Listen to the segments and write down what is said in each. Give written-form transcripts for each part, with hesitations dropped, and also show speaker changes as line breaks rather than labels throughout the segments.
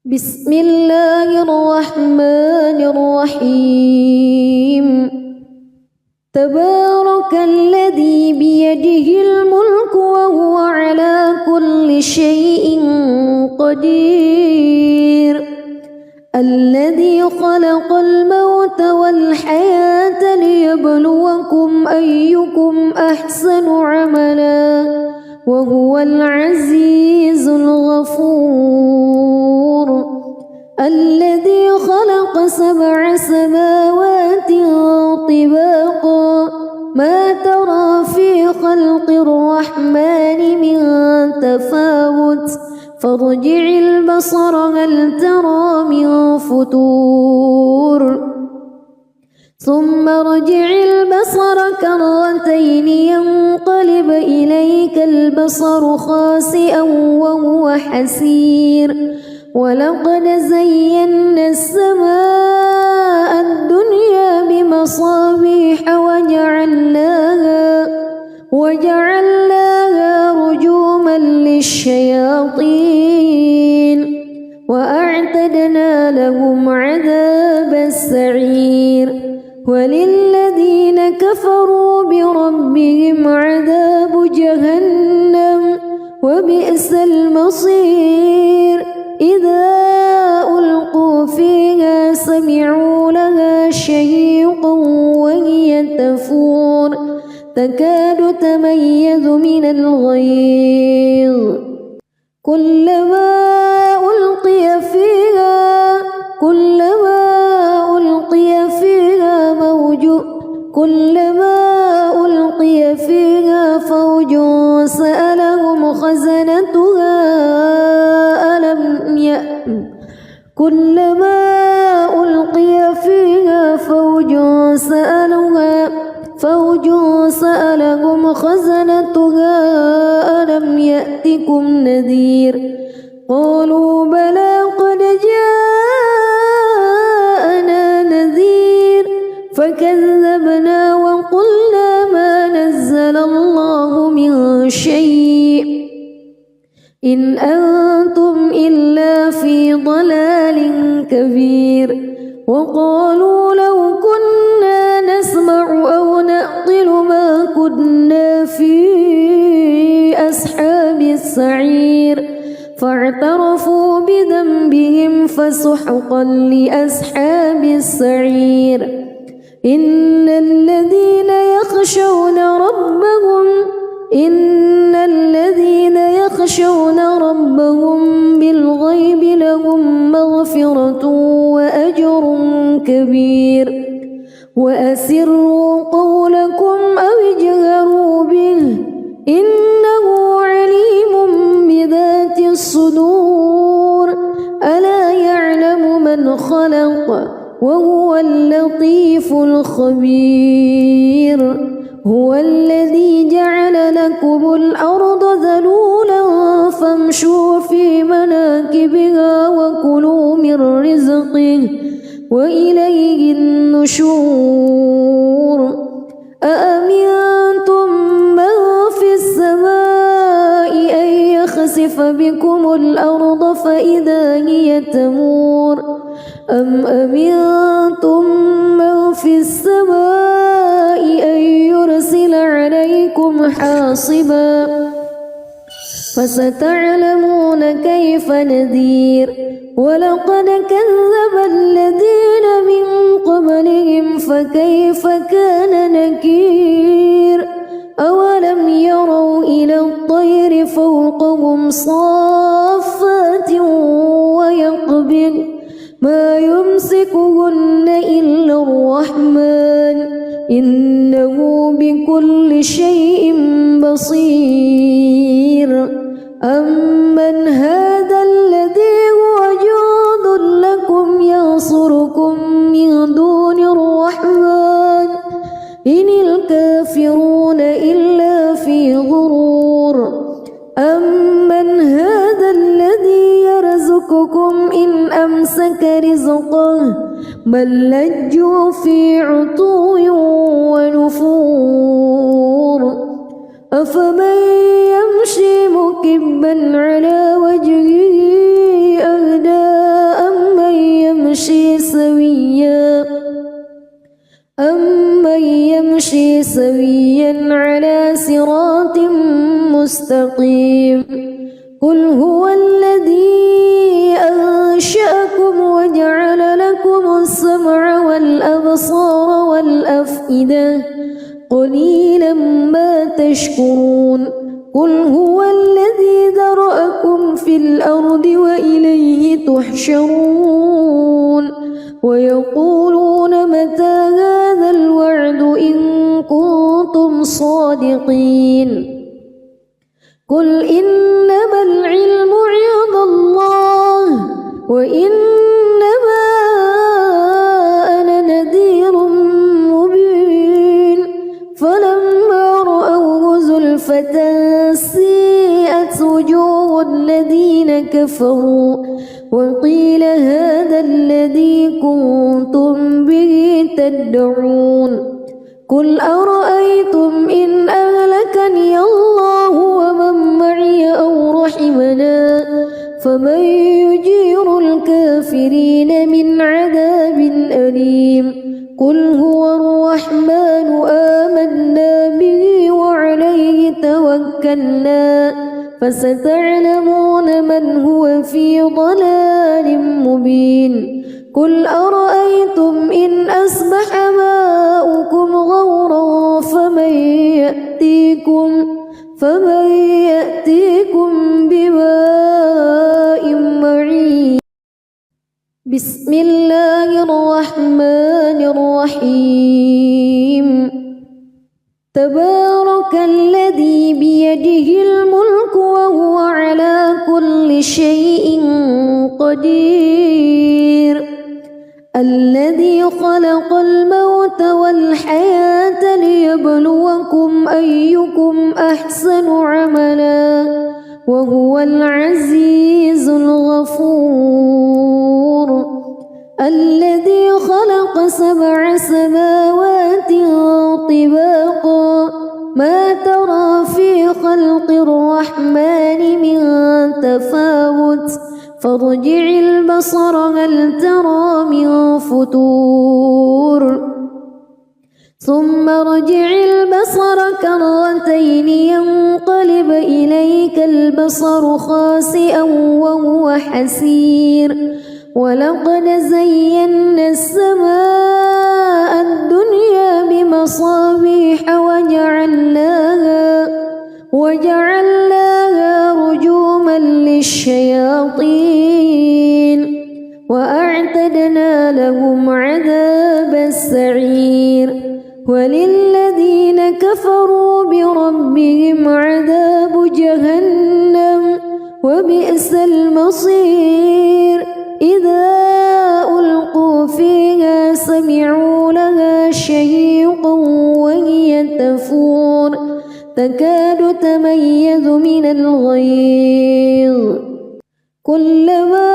بسم الله الرحمن الرحيم تبارك الذي بيده الملك وهو على كل شيء قدير الذي خلق الموت والحياة ليبلوكم أيكم أحسن عملا وهو العزيز الغفور الذي خلق 7 سماوات طباقا ما ترى في خلق الرحمن من تفاوت فارجع البصر هل ترى من فتور ثم ارجع البصر كرتين ينقلب إليك البصر خاسئا وهو حسير ولقد زينا السماء الدنيا بمصابيح وجعلناها رجوما للشياطين وأعتدنا لهم عذاب السعير وللذين كفروا بربهم عذاب جهنم وبئس المصير إذا ألقوا فيها سمعوا لها شهيقا وهي تفور تكاد تميز من الغيظ كلما ألقي فيها فوج سألهم خزنتها ألم يأتكم نذير قالوا بلى قد جاءنا نذير فكذبنا وقلنا ما نزل الله من شيء إن أنتم إلا في ضلال كبير وقالوا لو كنا نسمع أو نعقل ما كنا في أصحاب السعير فاعترفوا بذنبهم فسحقا لأصحاب السعير إن الذين يخشون ربهم بالغيب لهم مغفرة وأجر كبير وأسروا قولكم أو اجهروا به إنه عليم بذات الصدور ألا يعلم من خلق وهو اللطيف الخبير هو الذي جعل لكم الأرض ذلولا فامشوا في مناكبها وكلوا من رزقه وإليه النشور أأمنتم من في السماء أن يخسف بكم الأرض فإذا هي تمور أم أمنتم من في السماء أن يرسل عليكم حاصبا فستعلمون كيف نذير ولقد كذب الذين من قبلهم فكيف كان نكير أولم يروا إلى الطير فوقهم صافات ويقبض ما يمسكهن إلا الرحمن إنه بكل شيء بصير أمن هذا الذي هو جند لكم ينصركم من دون الرحمن إن الكافرون إلا في غرور أمن هذا الذي يرزقكم إن أمسك رزقه بل لجوا في عتو ونفور أفمن يمشي مكبا على وجهه أهدى سويا على صراط مستقيم قل هو الذي أنشأكم وجعل لكم السمع والأبصار والأفئدة قليلا ما تشكرون قل هو الذي ذرأكم في الأرض وإليه تحشرون ويقولون متى هذا الوعد إن كنتم صادقين قل إنما العلم عند الله وإنما أنا نذير مبين فلما رأوه زلفة سيئت وجوه الذين كفروا وقيل هذا الذي كنتم به تدعون قل أرأيتم إن أهلكني الله ومن معي أو رحمنا فمن يجير الكافرين من عذاب أليم قل هو الرحمن آمنا به وعليه توكلنا فستعلمون من هو في ضلال مبين قل أرأيتم إن أصبح ماؤكم غورا فمن يأتيكم بماء معين بسم الله الرحمن الرحيم تبارك الذي بيده الملك وهو على كل شيء قدير الذي خلق الموت والحياة ليبلوكم أيكم أحسن عملا وهو العزيز الغفور الذي خلق 7 سماوات طباقا ما ترى في خلق الرحمن من تفاوت فارجع البصر هل ترى من فتور ثم ارجع البصر كرتين ينقلب إليك البصر خاسئا وهو حسير ولقد زينا السماء الدنيا بمصابيح وجعلناها رجوما للشياطين وأعتدنا لهم عذاب السعير وللذين كفروا بربهم عذاب جهنم وبئس المصير إذا ألقوا فيها سمعوا لها شهيقا وهي تفور تكاد تميز من الغيظ كلما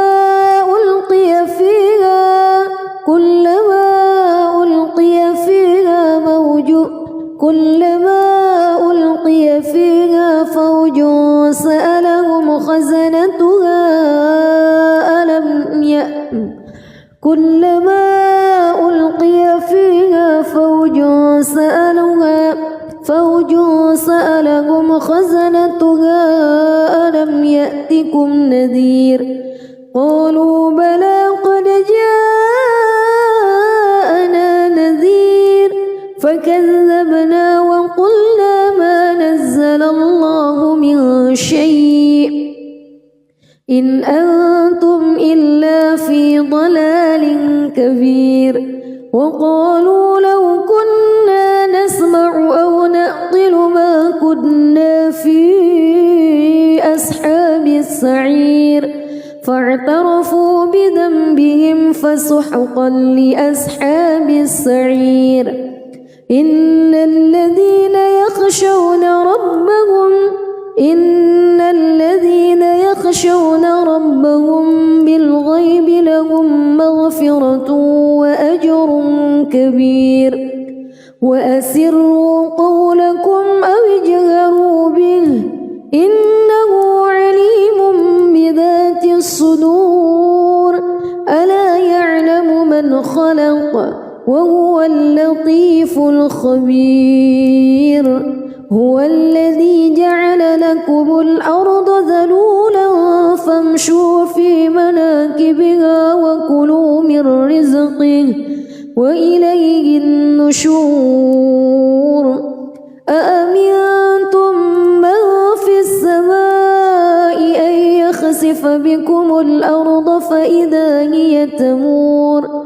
ألقي فيها فوج سألهم خزنتها كلما ألقي فيها فوج سألهم خزنتها ألم يأتكم نذير قالوا بلى قد جاءنا نذير فكذبنا وقلنا ما نزل الله من شيء إن أنتم إلا في ضلال كبير وقالوا لو كنا نسمع أو نعقل ما كنا في أصحاب السعير فاعترفوا بذنبهم فسحقا لأصحاب السعير إن الذين يخشون ربهم بالغيب لهم مغفرة وأجر كبير وأسروا قولكم أو اجهروا به إنه عليم بذات الصدور ألا يعلم من خلق وهو اللطيف الخبير. هو الذي جعل لكم الأرض ذلولا فامشوا في مناكبها وكلوا من رزقه وإليه النشور. أأمنتم من في السماء أن يخسف بكم الأرض فإذا هي تمور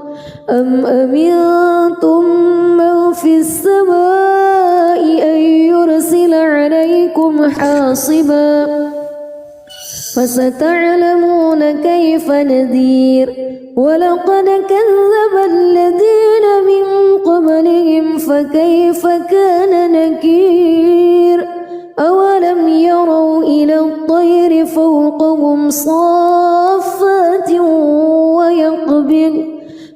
أم أمنتم من في السماء أن يرسل عليكم حاصبا فستعلمون كيف نذير. ولقد كذب الذين من قبلهم فكيف كان نكير. أولم يروا إلى الطير فوقهم صافات ويقبض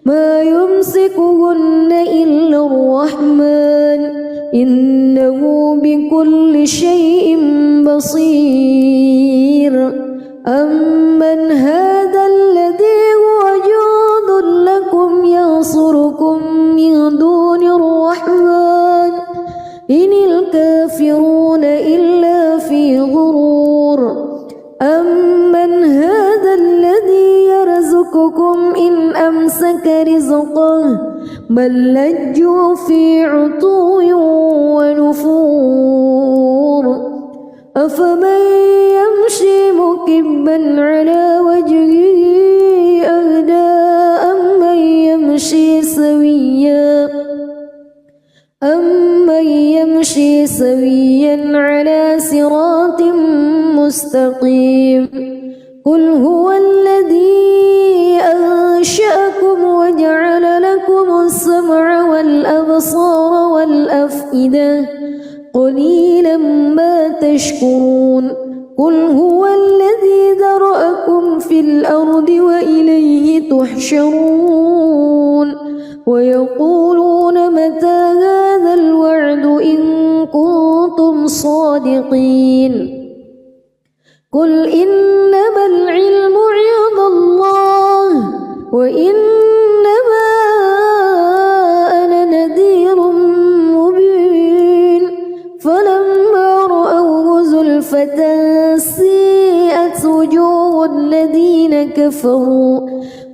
ما يمسكهن إلا الرحمن إنه بكل شيء بصير. أمن هذا الذي هو جند لكم ينصركم من دون الرحمن إن الكافرون إلا في غرور. أمن هذا الذي يرزقكم إن أمسك رزقه بل لجوا في عتو ونفور. أفمن يمشي مكبا على وجهه أهدى أمن يمشي سويا على صراط مستقيم. قل هو الذي أنشأكم وجعل لكم السمع والأبصار والأفئدة قليلا ما تشكرون. قل هو الذي ذرأكم في الأرض وإليه تحشرون. ويقولون متى هذا الوعد إن كنتم صادقين. قل إنما العلم عند الله وإنما أنا نذير مبين. فلما رأوه زلفة سيئت وجوه الذين كفروا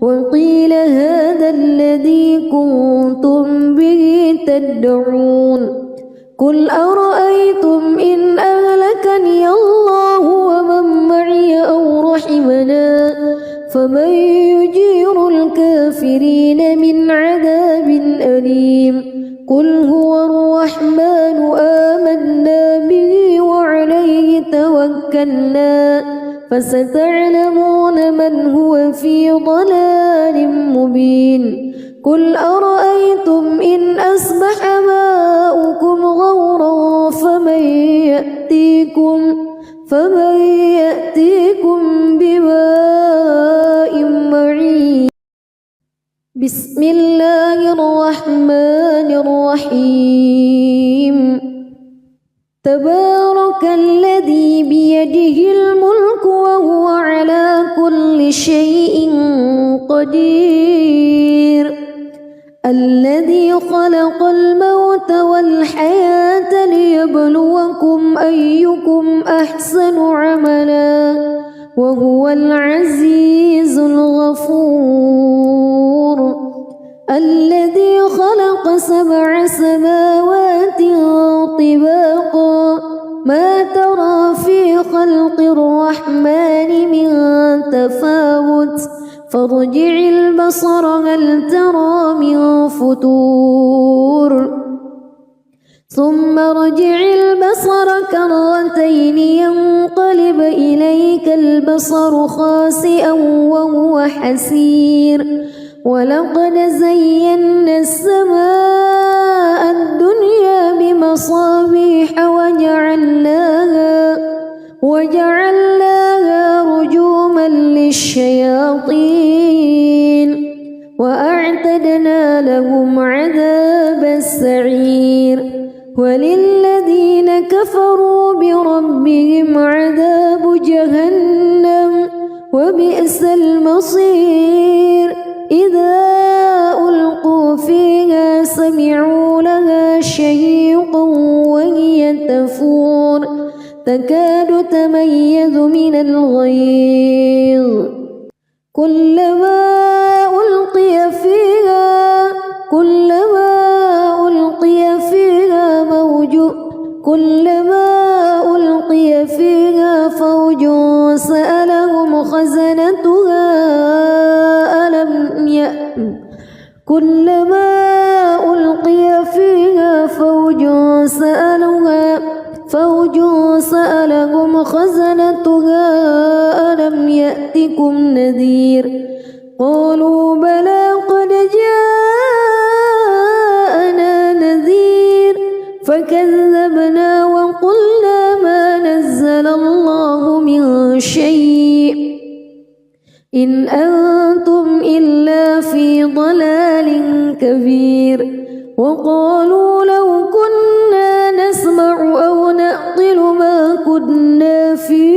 وقيل هذا الذي كنتم به تدعون. قل أرأيتم إن أهلكني الله ومن معي أو رحمنا فمن يجير الكافرين من عذاب أليم. قل هو الرحمن آمنا به وعليه توكلنا فستعلمون من هو في ضلال مبين. قل أرأيتم إن أصبح ماؤكم غورا فمن يأتيكم بماء معين. بسم الله الرحمن الرحيم. تبارك الذي بيده الملك وهو على كل شيء قدير. الذي خلق الموت والحياة ليبلوكم أيكم أحسن عملا وهو العزيز الغفور. الذي خلق 7 سماوات طباقا ما ترى في خلق الرحمن من تفاوت فارجع البصر هل ترى من فتور ثم ارجع البصر كرتين ينقلب إليك البصر خاسئا وهو حسير. ولقد زينا السماء الدنيا بمصابيح وجعلناها رجوما للشياطين وأعتدنا لهم عذاب السعير. وللذين كفروا بربهم عذاب جهنم وبئس المصير. إذا ألقوا فيها الغيظ كلما ألقي فيها فوج سألهم خزنتها كلما ألقي فيها فوج سألهم خزنتها ألم يأتكم نذير قالوا بلى قد جاءنا نذير فكذبنا وقلنا ما نزل الله من شيء إن أنتم إلا في ضلال كبير وقالوا لو كنا نسمع أو نعقل ما كنا في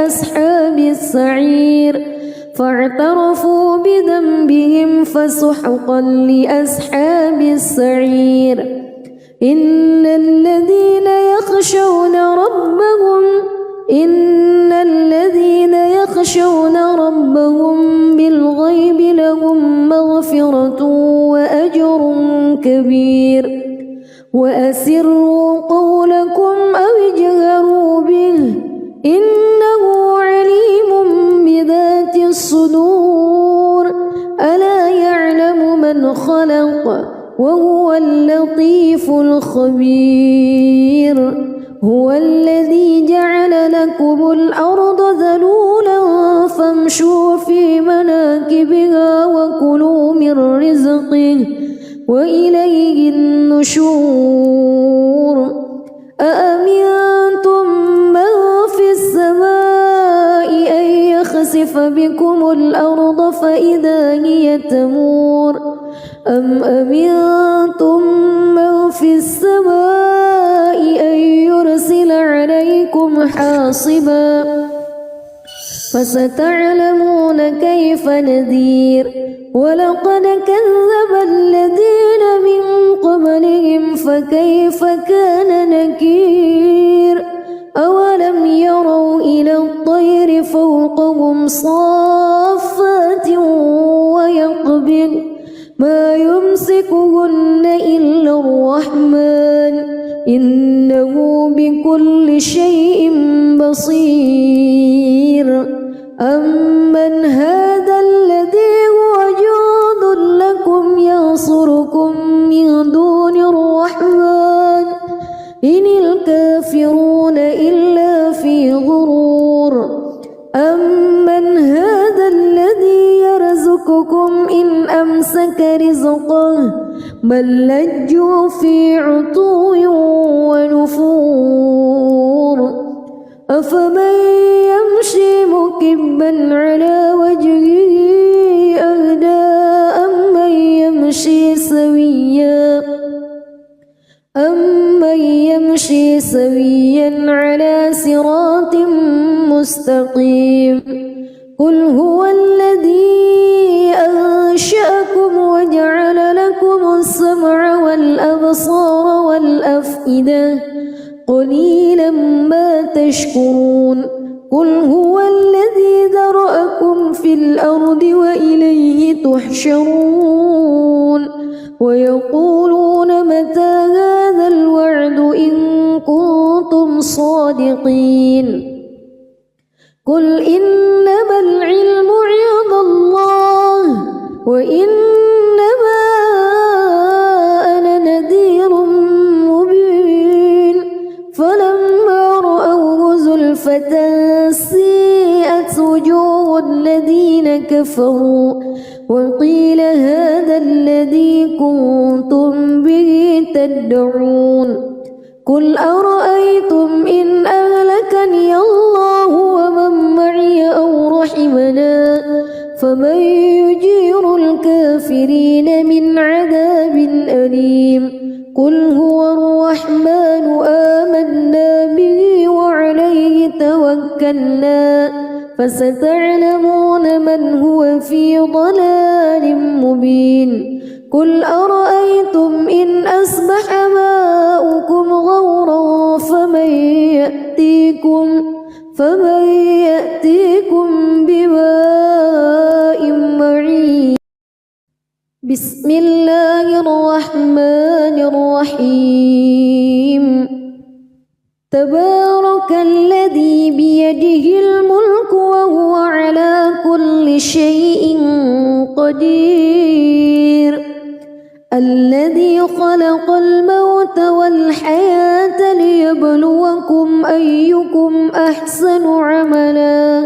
أصحاب السعير فاعترفوا بذنبهم فسحقا لأصحاب السعير إن الذين يخشون ربهم بالغيب لهم مغفرة وأجر كبير وأسروا قولكم أو اجهروا به إنه عليم بذات الصدور ألا يعلم من خلق وهو اللطيف الخبير هو الذي جعل لكم الأرض ذلولا فامشوا في مناكبها وكلوا من رزقه وإليه النشور أأمنتم من في السماء أن يخسف بكم الأرض فإذا هي تمور أم أمنتم من في السماء أن يرسل عليكم حاصبا فستعلمون كيف نذير ولقد كذب الذين من قبلهم فكيف كان نكير أولم يروا إلى الطير فوقهم صافات ويقبض ما يمسكهن إلا الرحمن إنه بكل شيء بصير أمن هذا الذي هو جند لكم ينصركم من دون الرحمن إن الكافرون إلا في غرور أمن هذا الذي يرزقكم إن أمسك رزقه بل لجوا في عتو ونفور أفمن يمشي مكبا على وجهه أهدى أمن يمشي سويا على صراط مستقيم قل هو الذي أنشأكم وجعل لكم السمع والأبصار والأفئدة قليلا ما تشكرون قل هو الذي ذرأكم في الأرض وإليه تحشرون ويقولون متى هذا الوعد إن كنتم صادقين قل إنما العلم عند الله وإنما أنا نذير مبين فلما رأوه زلفة سيئت وجوه الذين كفروا وقيل هذا الذي كنتم به تدعون قل أرأيتم إن أهلكني الله ومن معي أو رحمنا فمن يجير الكافرين من عذاب أليم قل هو الرحمن آمنا به وعليه توكلنا فستعلمون من هو في ضلال مبين قل أرأيتم إن أصبح ماؤكم غورا فمن بسم الله الرحمن الرحيم تبارك الذي بيده الملك وهو على كل شيء قدير الذي خلق الموت والحياة ليبلوكم أيكم أحسن عملا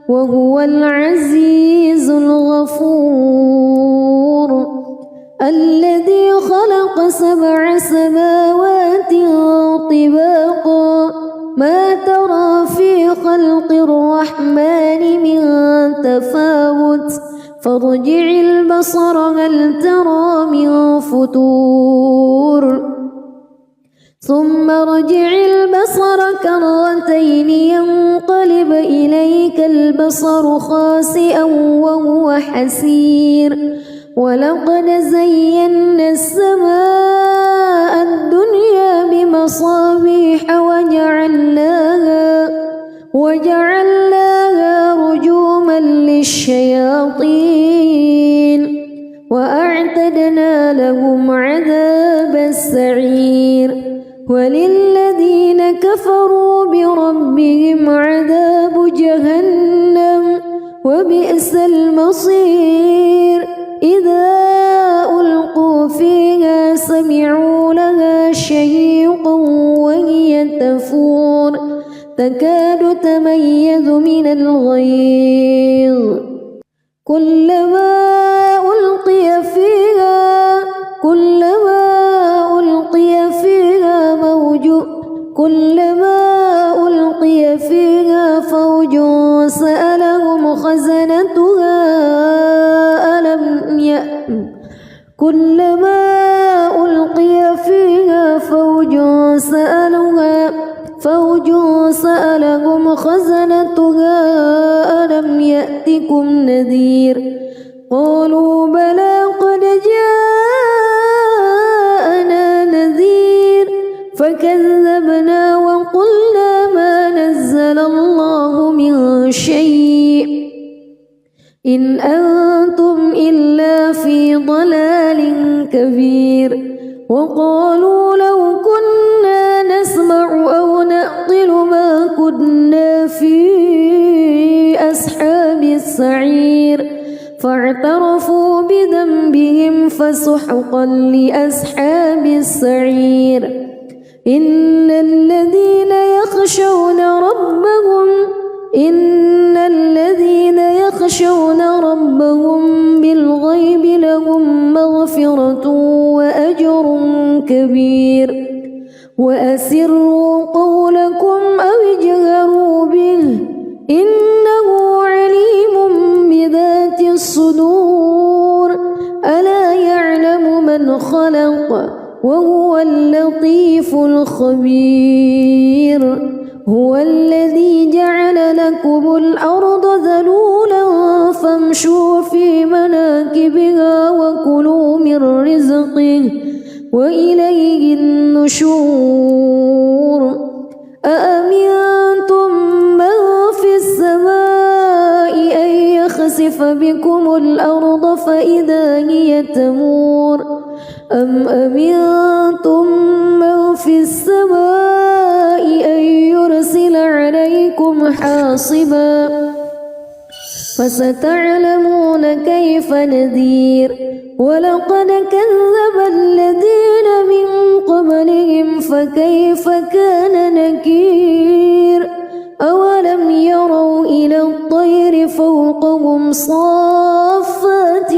وهو العزيز الغفور الذي خلق 7 سماوات طباقا ما ترى في خلق الرحمن من تفاوت فارجع البصر هل ترى من فتور ثم ارجع البصر كرتين ينقلب إليك البصر خاسئا وهو حسير ولقد زينا السماء الدنيا بمصابيح وجعلناها رجوما للشياطين وأعتدنا لهم عذاب السعير وللذين كفروا بربهم عذاب جهنم وبئس المصير إذا ألقوا فيها سمعوا لها شهيقا وهي تفور تكاد تميز من الغيظ كلما ألقي فيها فوج سألهم خزنتها كلما ألقي فيها فوج سألهم خزنتها ألم يأتكم نذير قالوا بلى قد جاءنا نذير فكذبنا وقلنا ما نزل الله من شيء إن أنتم إلا في ضلال كبير وقالوا لو كنا نسمع أو نعقل ما كنا في أصحاب السعير فاعترفوا بذنبهم فسحقا لأصحاب السعير إن الذين يخشون ربهم بالغيب لهم مغفرة وأجر كبير وأسروا قولكم أو اجهروا به إنه عليم بذات الصدور ألا يعلم من خلق وهو اللطيف الخبير هو الذي جعل لكم الأرض ذلولا فامشوا في مناكبها وكلوا من رزقه وإليه النشور أأمنتم من في السماء أن يخسف بكم الأرض فإذا هي تمور أم أمنتم من في السماء أن يرسل عليكم حاصبا فستعلمون كيف نذير ولقد كذب الذين من قبلهم فكيف كان نكير أولم يروا إلى الطير فوقهم صافات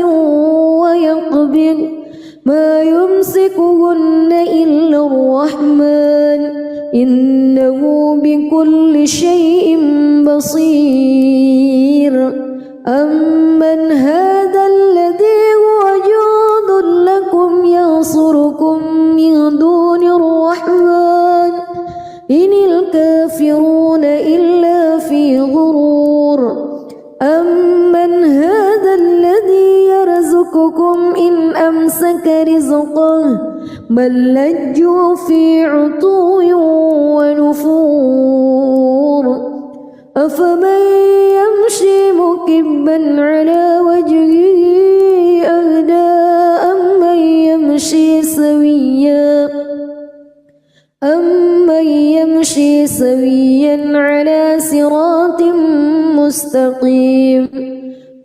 ويقبض ما يمسكهن إلا الرحمن إنه بكل شيء بصير أمن هذا الذي هو جند لكم ينصركم من دون الرحمن إن الكافرون إلا في غرور أمن هذا الذي يرزقكم إن أمسك رزقه بل لجوا في عتو ونفور أفمن يمشي مكبا على وجهه أهدى مستقيم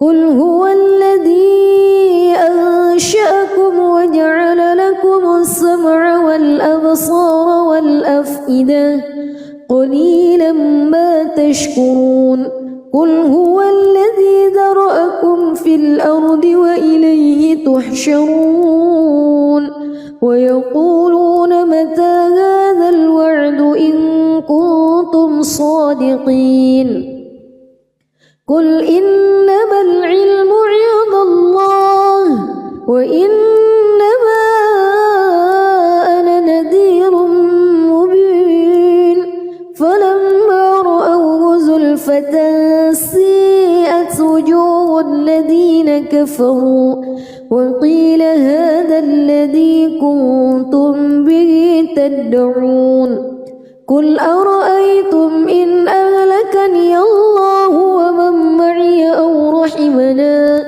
قل هو الذي أنشأكم وجعل لكم السمع والأبصار والأفئدة قليلا ما تشكرون قل هو الذي ذرأكم في الأرض وإليه تحشرون ويقولون متى هذا الوعد إن كنتم صادقين قل إنما العلم عند الله وإنما أنا نذير مبين فلما رأوه زلفة سيئت وجوه الذين كفروا وقيل هذا الذي كنتم به تدعون قل أرأيتم إن أهلكني الله ومن معي أو رحمنا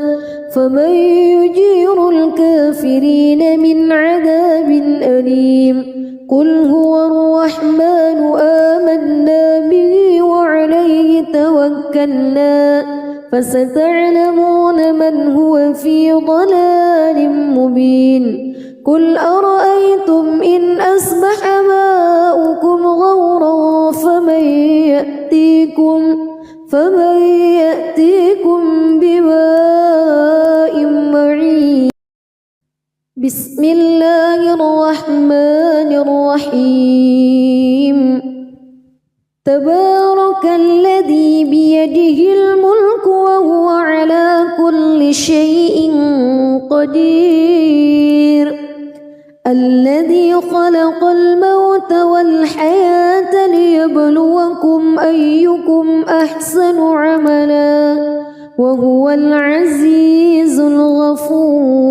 فمن يجير الكافرين من عذاب أليم قل هو الرحمن آمنا به وعليه توكلنا فستعلمون من هو في ضلال مبين قل أرأيتم إن أصبح ماؤكم غورا فمن يأتيكم بماء معين بسم الله الرحمن الرحيم تبارك الذي بيده الملك وهو على كل شيء قدير الذي خلق الموت والحياة ليبلوكم أيكم أحسن عملا وهو العزيز الغفور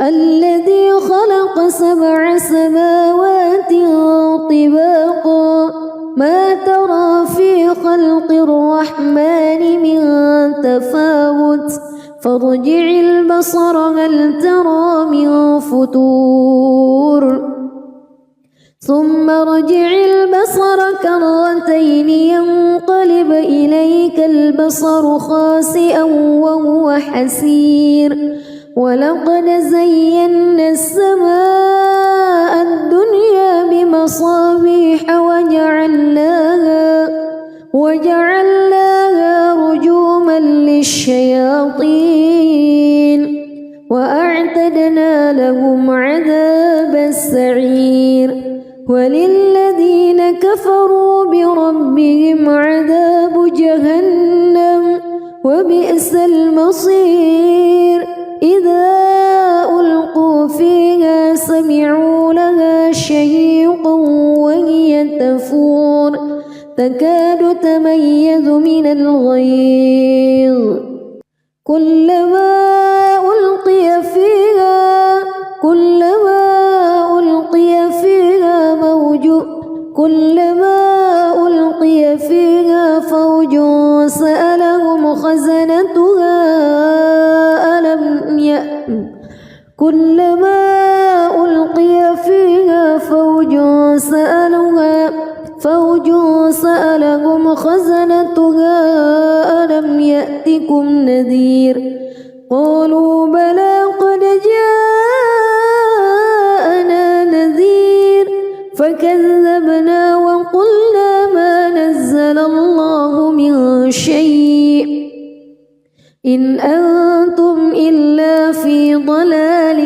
الذي خلق 7 سماوات طباقا ما ترى في خلق الرحمن من تفاوت فارجع البصر هل ترى من فتور ثم ارجع البصر كرتين ينقلب إليك البصر خاسئا وهو حسير ولقد زينا السماء الدنيا بمصابيح وجعلناها رجوما للشياطين وأعتدنا لهم عذاب السعير وللذين كفروا بربهم عذاب جهنم وبئس المصير إذا ألقوا فيها سمعوا لها شهيقا وهي تفور تكاد تميز من الغيظ كلما ألقي فيها فوج سألهم خزنتها كلما ألقي فيها فوج سألهم خزنتها ألم يأتكم نذير قالوا بلى قد جاءنا نذير فكذبنا وقلنا ما نزل الله من شيء إن أنتم إلا في ضلال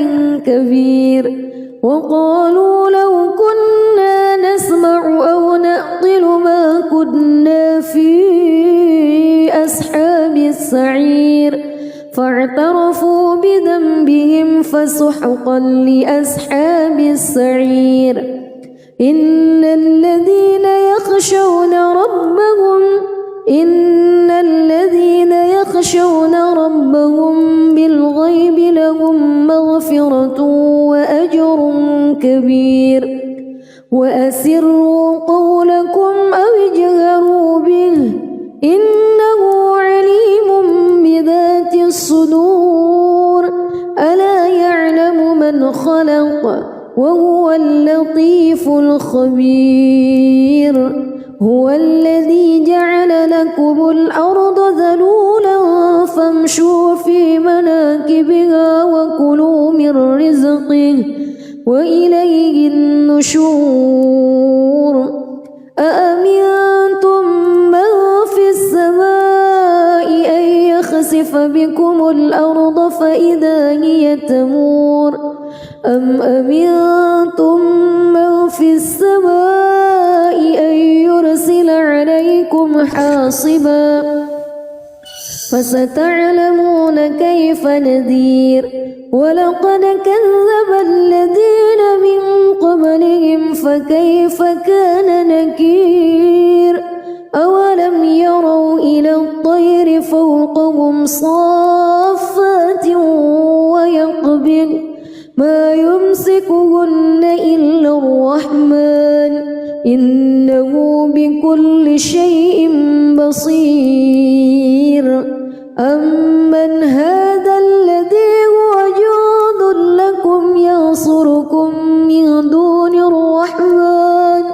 كبير وقالوا لو كنا نسمع أو نعقل ما كنا في أصحاب السعير فاعترفوا بذنبهم فسحقا لأصحاب السعير إن الذين يخشون ربهم بالغيب لهم مغفرة وأجر كبير وأسروا قولكم أو اجهروا به إنه عليم بذات الصدور ألا يعلم من خلق وهو اللطيف الخبير هو الذي جعل لكم لكم الأرض ذلولا فامشوا في مناكبها وكلوا من رزقه وإليه النشور أأمنتم من في السماء أن يخسف بكم الأرض فإذا هي تمور أم أمنتم من في السماء أن يرسل عليكم حاصبا فستعلمون كيف نذير ولقد كذب الذين من قبلهم فكيف كان نكير أولم يروا إلى الطير فوقهم صافات ويقبض ما يمسكهن إلا الرحمن إنه بكل شيء بصير أمن هذا الذي هو جند لكم ينصركم من دون الرحمن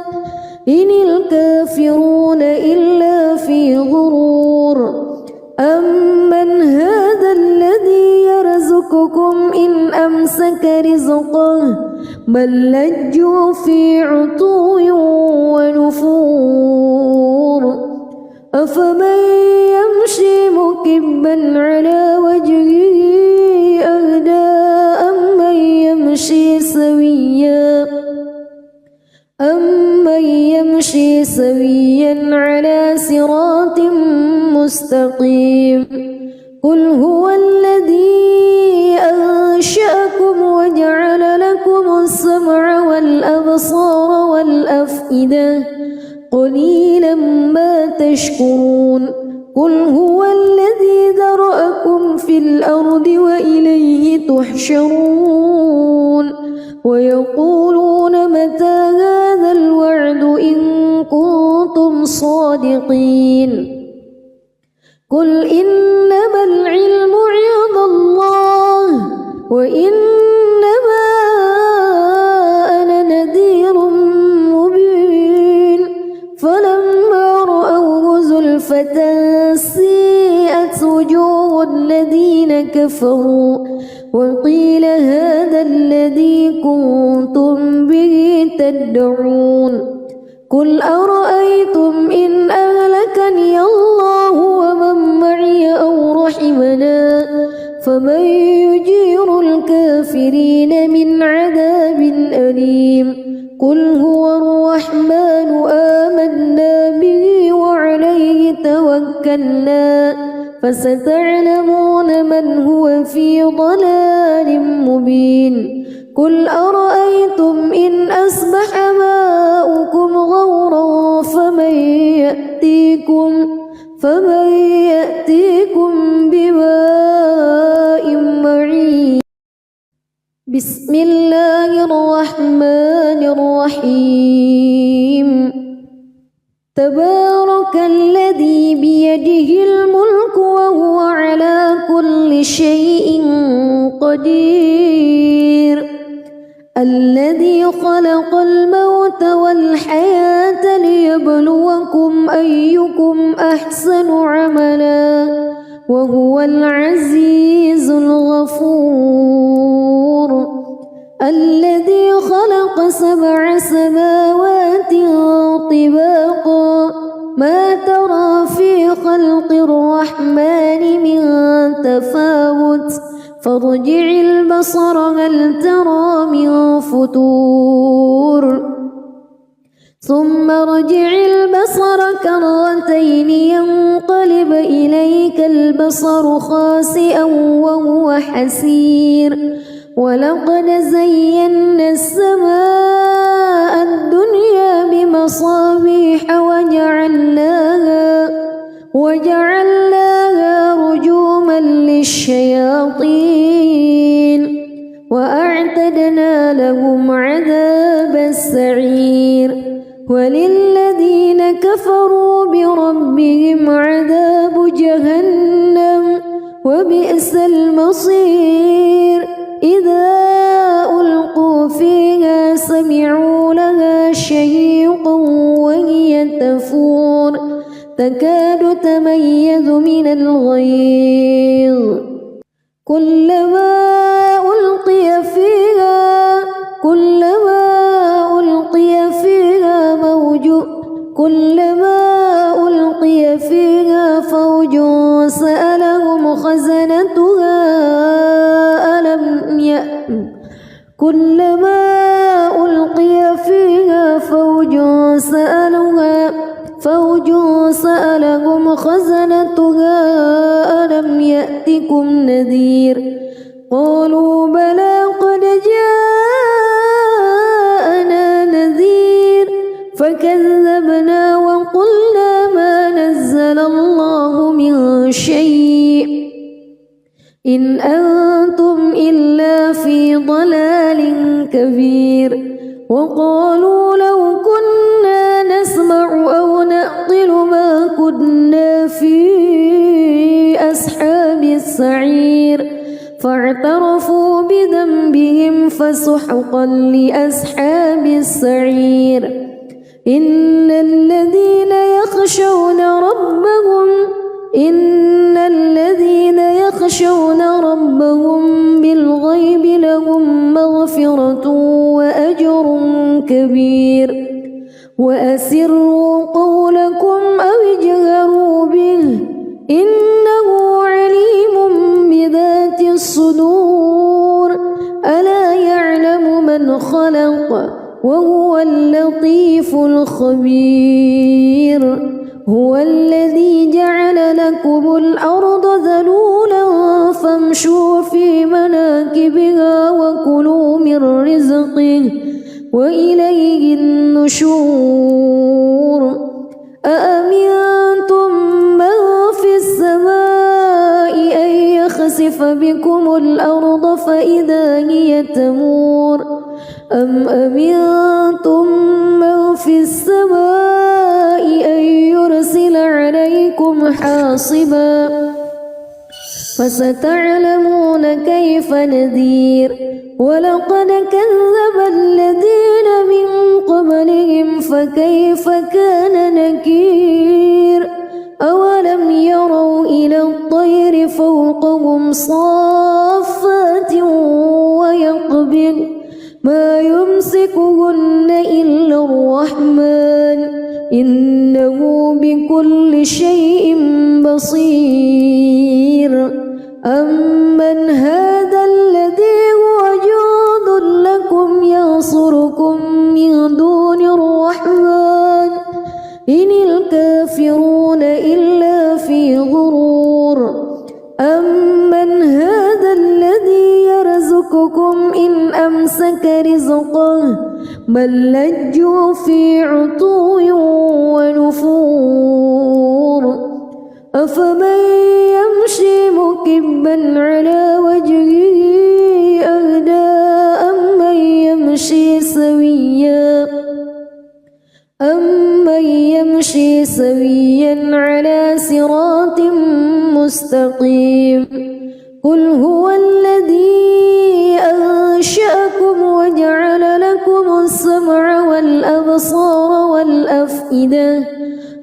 إن الكافرون إلا في غرور أمن هذا الذي يرزقكم إن أمسك رزقه بل لجوا في عتو ونفور أفمن يمشي مكبا على وجهه أهدى أمن يمشي سويا على صراط مستقيم قل هو الذي أنشأكم وجعل لكم السمع والأبصار والأفئدة قليلا ما تشكرون قل هو الذي ذرأكم في الأرض وإليه تحشرون ويقولون متى هذا الوعد إن كنتم صادقين قل إنما العلم عند الله وإنما أنا نذير مبين فلما رأوه زلفة سيئت وجوه الذين كفروا وقيل هذا الذي كنتم به تدعون قل أرأيتم إن أهلكني الله ومن معي أو رحمنا فمن يجير الكافرين من عذاب أليم قل هو الرحمن آمنا به وعليه توكلنا فستعلمون من هو في ضلال مبين قل أرأيتم إن أصبح ماؤكم غورا فمن يأتيكم بماء معين بسم الله الرحمن الرحيم تبارك الذي بيده الملك وهو على كل شيء قدير الذي خلق الموت والحياة ليبلوكم أيكم أحسن عملا وهو العزيز الغفور الذي خلق 7 سماوات طباقا ما ترى في خلق الرحمن من تفاوت فارجع البصر هل ترى من فتور ثم ارجع البصر كرتين ينقلب إليك البصر خاسئا وهو حسير ولقد زينا السماء الدنيا بمصابيح وجعلناها رجوما للشياطين وأعتدنا لهم عذاب السعير وللذين كفروا بربهم عذاب جهنم وبئس المصير إذا ألقوا فيها سمعوا لها شهيقا وهي تفور تكاد من الغيظ كلما ألقي فيها فوج سألهم خزنتها ألم يأتكم نذير قالوا بلى قد جاءنا نذير فكذبنا وقلنا ما نزل الله من شيء إن أنتم إلا في ضلال كبير وقالوا لو كنا نسمع أو نعقل ما كنا في أصحاب السعير فاعترفوا بذنبهم فسحقا لأصحاب السعير إن الذين يخشون ربهم بالغيب لهم مغفرة وأجر كبير وأسروا قولكم أو اجهروا به إنه عليم بذات الصدور ألا يعلم من خلق وهو اللطيف الخبير هو الذي جعل لكم الأرض ذلولا فامشوا في مناكبها وكلوا من رزقه وإليه النشور أأمنتم من في السماء أن يخسف بكم الأرض فإذا هي تمور أم أمنتم من في السماء أن يرسل عليكم حاصبا فستعلمون كيف نذير ولقد كذب الذين من قبلهم فكيف كان نكير أولم يروا إلى الطير فوقهم صافات ويقبض ما يمسكهن إلا الرحمن إنه بكل شيء بصير أمن هذا الذي هو جند لكم ينصركم من دون الرحمن إن الكافرون إلا في غرور أمن هذا الذي يرزقكم إن أمسك رزقه بل لجوا في عتو ونفور أفمن يمشي مكبا على وجهه أهدى أمن يمشي سويا على صراط مستقيم قل هو الذي أنشأكم وجعل لكم السمع والأبصار والأفئدة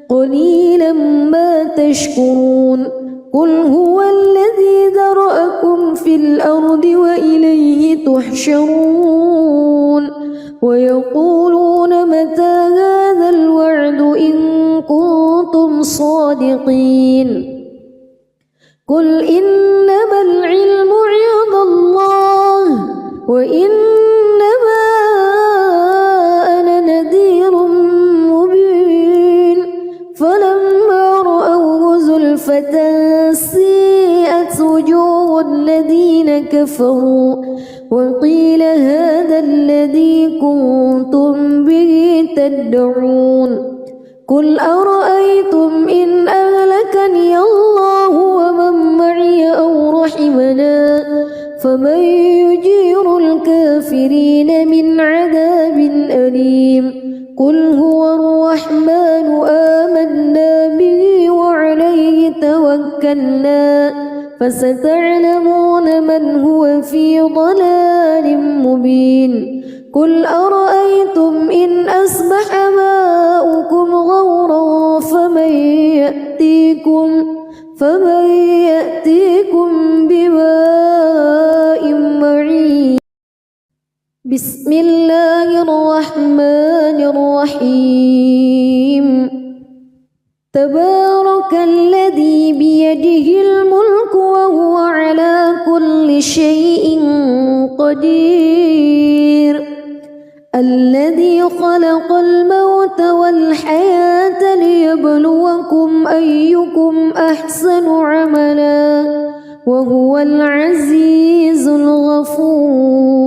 قليلا ما تشكرون قل هو الذي ذرأكم في الأرض وإليه تحشرون ويقولون متى هذا الوعد إن كنتم صادقين قل إنما العلم عند الله وإنما أنا نذير مبين فلما رأوه زلفة سيئت وجوه الذين كفروا وقيل هذا الذي كنتم به تدعون قل أرأيتم إن أهلكني الله ومن معي أو رحمنا فمن يجير الكافرين من عذاب أليم قل هو الرحمن آمنا به وعليه توكلنا فستعلمون من هو في ضلال مبين قل أرأيتم إن أصبح ماؤكم غورا فمن يأتيكم بماء معين. بسم الله الرحمن الرحيم. تبارك الذي بيده الملك وهو على كل شيء قدير. الذي خلق الموت والحياة ليبلوكم أيكم أحسن عملا وهو العزيز الغفور.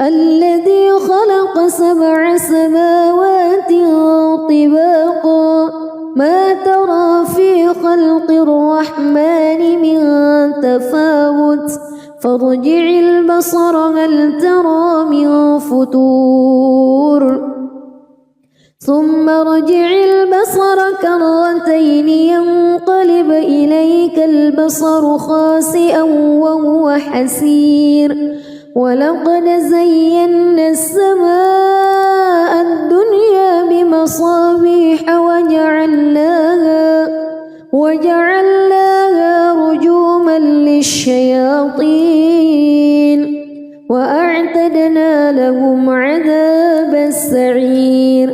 الذي خلق 7 سماوات طباقا ما ترى في خلق الرحمن من تفاوت فارجع البصر هل ترى من فتور ثم ارجع البصر كرتين ينقلب إليك البصر خاسئا وهو حسير. ولقد زينا السماء الدنيا بمصابيح وجعلناها رجوما للشياطين وأعتدنا لهم عذاب السعير.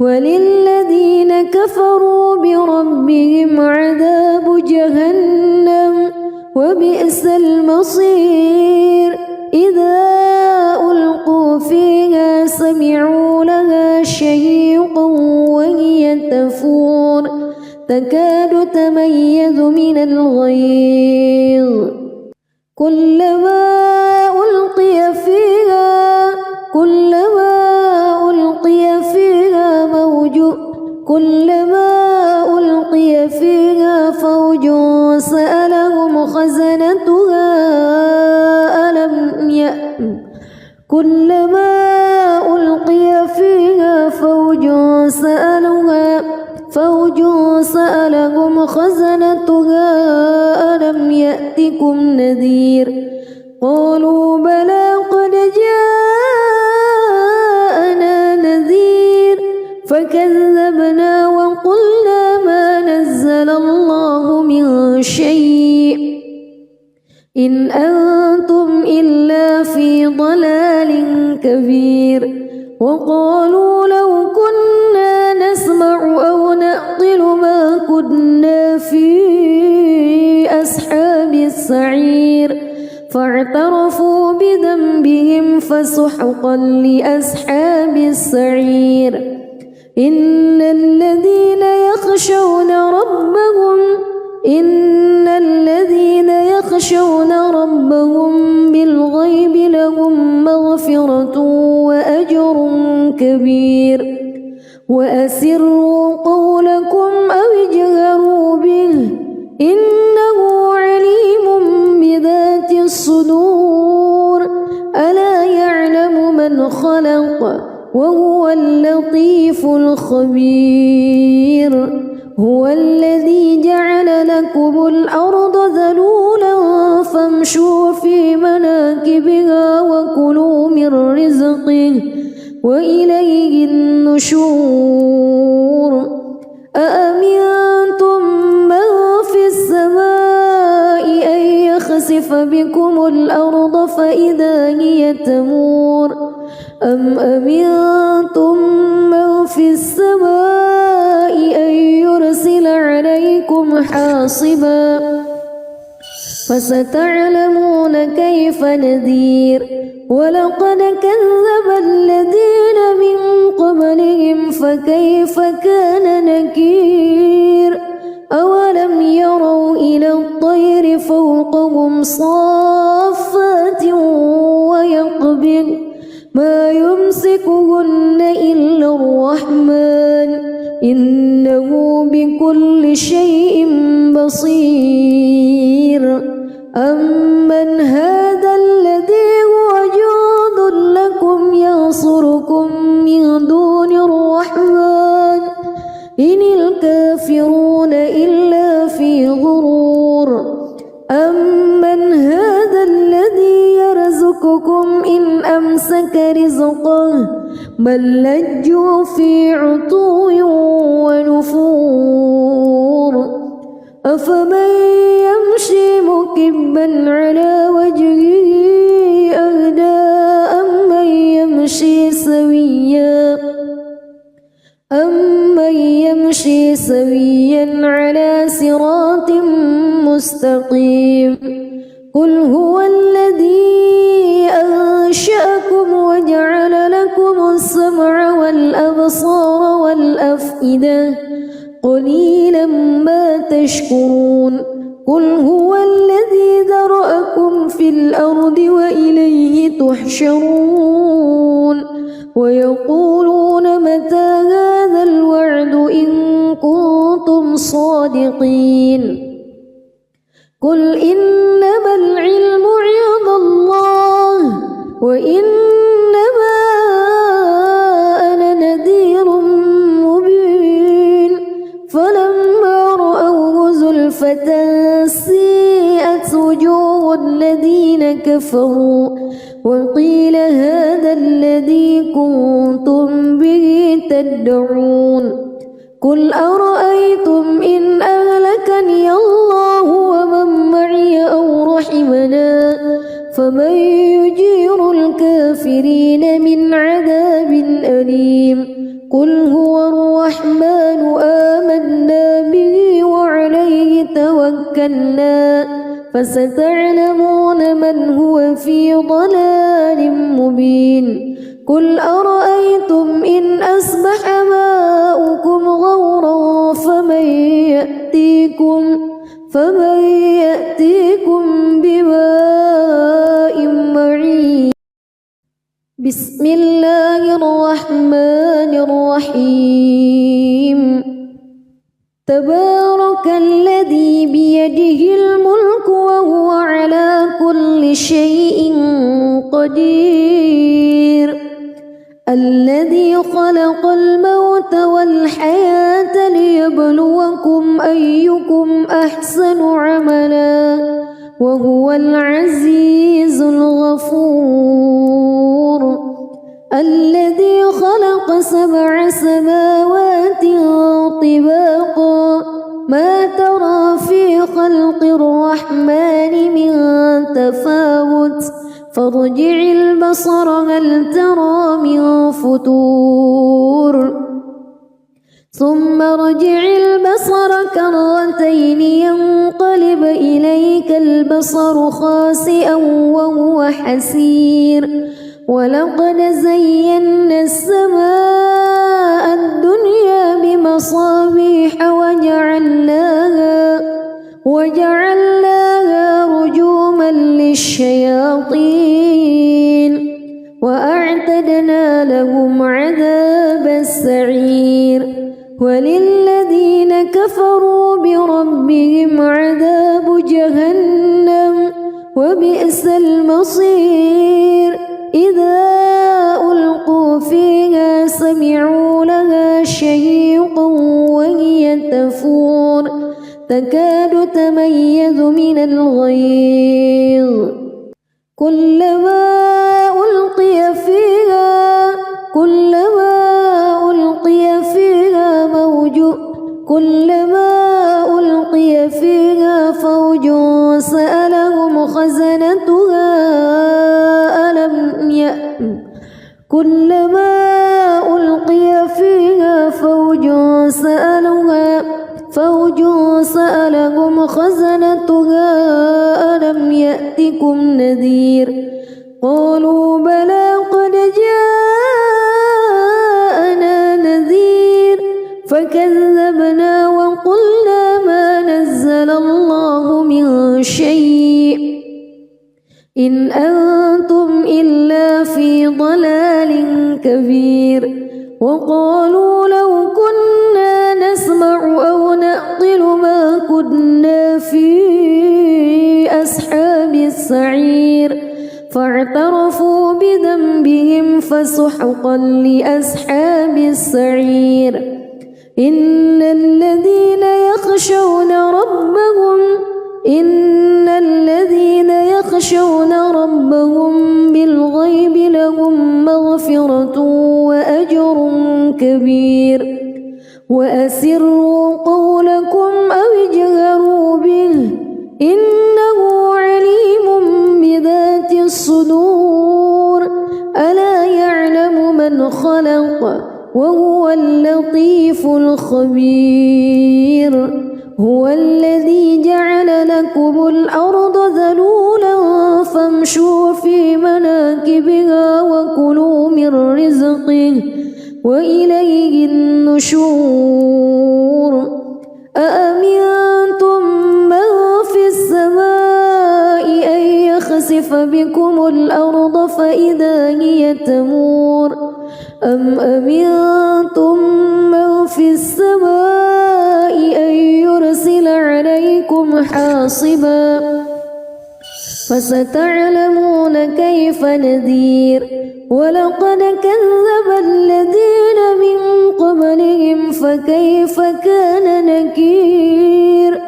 وللذين كفروا بربهم عذاب جهنم وبئس المصير. إذا ألقوا فيها سمعوا لها شهيقا وهي تفور تكاد تميز من الغيظ كلما ألقي فيها فوج سألهم خزنتها كلما ألقي فيها فوج سألهم خزنتها ألم يأتكم نذير قالوا بلى قد جاءنا نذير فكذبنا وقلنا ما نزل الله من شيء إن أنتم إلا في ضلال كبير. وقالوا لو كنا نسمع أو نعقل ما كنا في أصحاب السعير فاعترفوا بذنبهم فسحقا لأصحاب السعير. إن الذين يخشون ربهم بالغيب لهم مغفرة وأجر كبير. وأسروا قولكم أو اجهروا به إنه عليم بذات الصدور. ألا يعلم من خلق وهو اللطيف الخبير. هو الذي جعل لكم الأرض ذلولا فامشوا في مناكبها وكلوا من رزقه وإليه النشور. أأمنتم من في السماء أن يخسف بكم الأرض فإذا هي تمور أم أمنتم من في السماء أن يرسل عليكم حاصبا فستعلمون كيف نذير. ولقد كذب الذين من قبلهم فكيف كان نكير. أولم يروا إلى الطير فوقهم صافات ويقبض ما يمسكهن إلا الرحمن إنه بكل شيء بصير. أمن هذا الذي هو جند لكم ينصركم من دون الرحمن إن الكافرون إلا في غرور. أمن هذا الذي يرزقكم إن أمسك رزقه بل لجوا في عتو ونفور. أفمن يمشي مكبا على وجهه أهدى أمن يمشي سويا على صراط مستقيم قل هو الذي أنشأكم وجعل لكم السمع والأبصار والأفئدة قليلا ما تشكرون قل هو الذي ذرأكم في الأرض وإليه تحشرون ويقولون متى هذا الوعد إن كنتم صادقين قل إنما العلم عند الله وإنما أنا نذير مبين فلما رأوه زلفة سيئت وجوه الذين كفروا وقيل هذا الذي كنتم به تدعون قل أرأيتم إن أهلكني الله ومن معي أو رحمنا فمن يجير الكافرين من عذاب أليم قل هو الرحمن آمنا به وعليه توكلنا فستعلمون من هو في ضلال مبين قل أرأيتم إن أصبح ماؤكم غورا فمن يأتيكم بماء معين بسم الله الرحمن الرحيم تبارك الذي بيده الملك وهو على كل شيء قدير الذي خلق الموت والحياة ليبلوكم أيكم أحسن عملا وهو العزيز الغفور الذي خلق 7 سماوات طباقا ما ترى في خلق الرحمن من تفاوت فارجع البصر هل ترى من فطور ثم ارجع البصر كرتين ينقلب إليك البصر خاسئا وهو حسير ولقد زينا السماء الدنيا بمصابيح وجعلناها رجوما للشياطين وأعتدنا لهم عذاب السعير وللذين كفروا بربهم عذاب جهنم وبئس المصير إذا ألقوا فيها سمعوا لها شهيقا وهي تفور تكاد تميز من الغيظ كلما ألقي فيها فوج سألهم خزنتها كلما ألقي فيها فوج سألهم خزنتها ألم يأتكم نذير قالوا بلى قد جاءنا نذير فكذبنا وقلنا ما نزل الله من شيء إن أنتم إلا في ضلال كبير وقالوا لو كنا نسمع أو نعقل ما كنا في أصحاب السعير فاعترفوا بذنبهم فسحقا لأصحاب السعير إن الذين يخشون ربهم بالغيب لهم مغفرة وأجر كبير وأسروا قولكم أو اجهروا وهو اللطيف الخبير هو الذي جعل لكم الأرض ذلولا فامشوا في مناكبها وكلوا من رزقه وإليه النشور أأمنتم من في السماء أن يخسف بكم الأرض فإذا هي تمور أم أمنتم من في السماء أن يرسل عليكم حاصبا فستعلمون كيف نذير ولقد كذب الذين من قبلهم فكيف كان نكير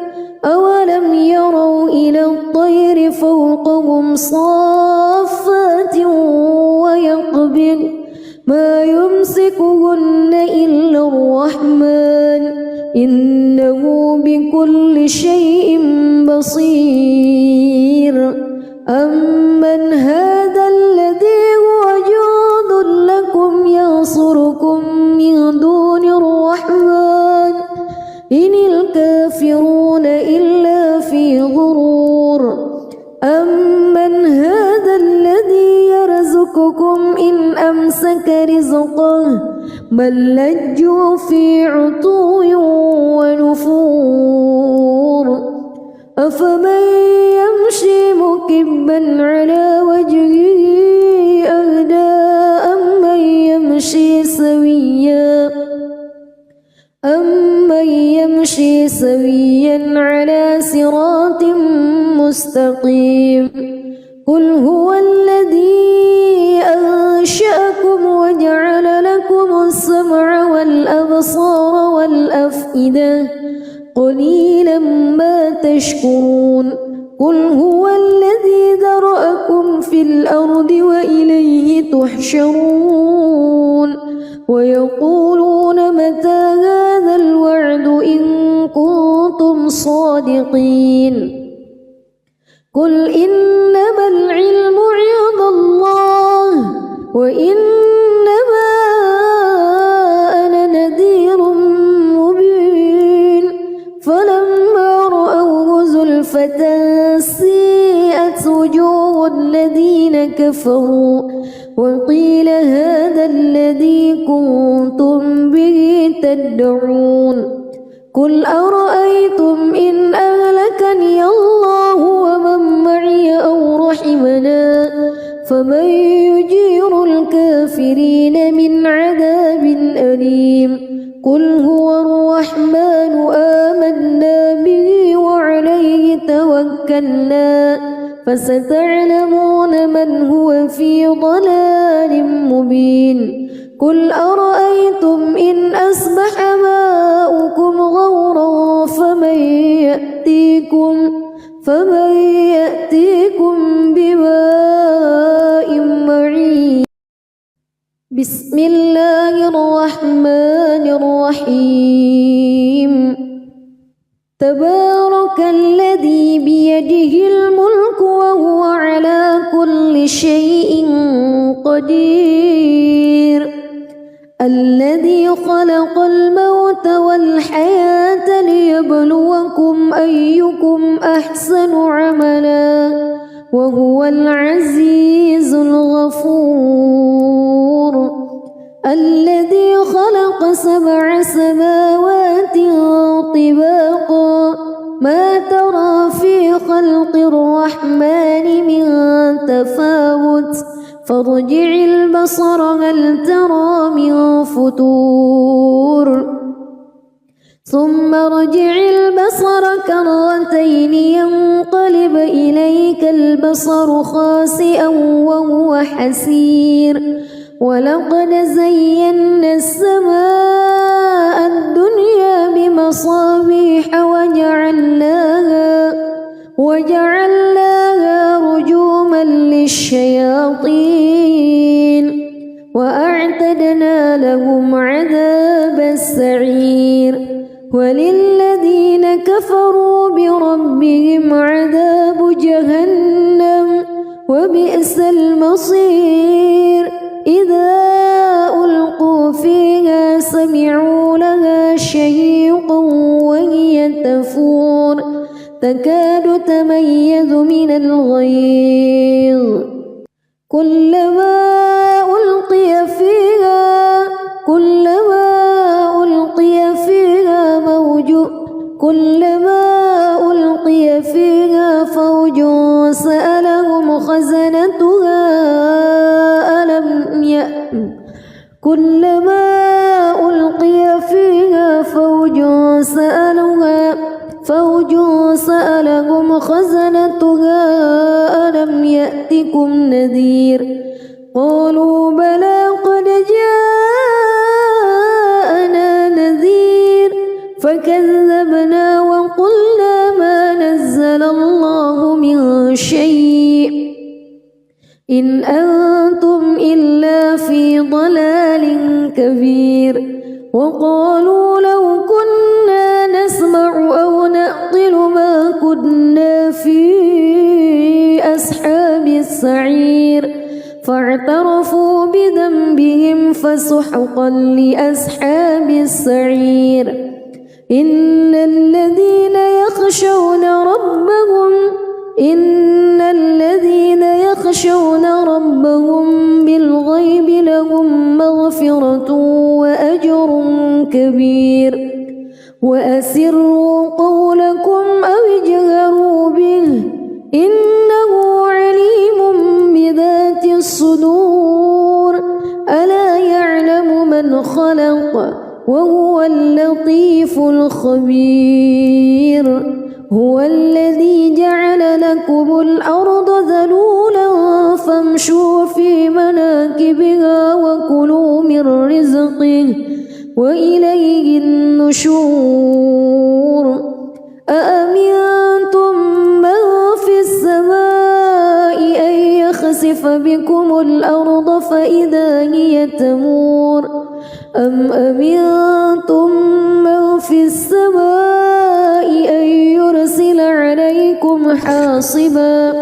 أولم يروا إلى الطير فوقهم صافات ويقبض ما يمسكهن إلا الرحمن إنه بكل شيء بصير أمن هذا الذي هو جند لكم ينصركم من دون الرحمن إن الكافرون إلا في غرور أمن هذا الذي يرزقكم إن أمسك رزقه بل لجوا في عتو ونفور أفمن يمشي مكبا على وجهه أهدى أمن يمشي سويا على صراط مستقيم قل هو الذي أنشأكم وجعل لكم السمع والأبصار والأفئدة قليلا ما تشكرون قل هو الذي ذرأكم في الأرض وإليه تحشرون ويقولون متى هذا الوعد إن كنتم صادقين قل إنما العلم عند الله وإنما أنا نذير مبين فلما رأوه زلفة سيئت وجوه الذين كفروا وقيل هذا الذي كنتم به تدعون قل أرأيتم إن أهلكني الله ومن معي أو رحمنا فمن يجير الكافرين من عذاب أليم قل هو الرحمن آمنا به وعليه توكلنا فستعلمون من هو في ضلال مبين قل أرأيتم إن أصبح ماؤكم غورا فمن يأتيكم بماء معين بسم الله الرحمن الرحيم تبارك الذي بيده الملك وهو على كل شيء قدير الذي خلق الموت والحياة ليبلوكم أيكم أحسن عملا وهو العزيز الغفور الذي خلق 7 سماوات طباقا ما ترى في خلق الرحمن من تفاوت فارجع البصر هل ترى من فتور ثم ارجع البصر كرتين ينقلب إليك البصر خاسئا وهو حسير ولقد زينا السماء الدنيا بمصابيح وجعلناها رجوما للشياطين وأعتدنا لهم عذاب السعير وللذين كفروا بربهم عذاب جهنم وبئس المصير إذا ألقوا فيها تكاد تميز من الغيظ كلما ألقي فيها فوج سألهم خزنتها ألم يأتكم نذير قالوا بلى قد جاءنا نذير فكذبنا وقلنا ما نزل الله من شيء إن أنتم إلا في ضلال كبير وقالوا لو كنا نسمع أو نعقل ما كنا في أصحاب السعير فاعترفوا بذنبهم فسحقا لأصحاب السعير إن الذين يخشون ربهم بالغيب لهم مغفرة وأجر كبير وأسروا قولكم أو اجهروا به إنه عليم بذات الصدور ألا يعلم من خلق وهو اللطيف الخبير هو الذي جعل لكم الأرض ذلولا فامشوا في مناكبها وكلوا من رزقه وإليه النشور أأمنتم من في السماء أن يخسف بكم الأرض فإذا هي تمور أم أمنتم من في السماء أن يرسل عليكم حاصبا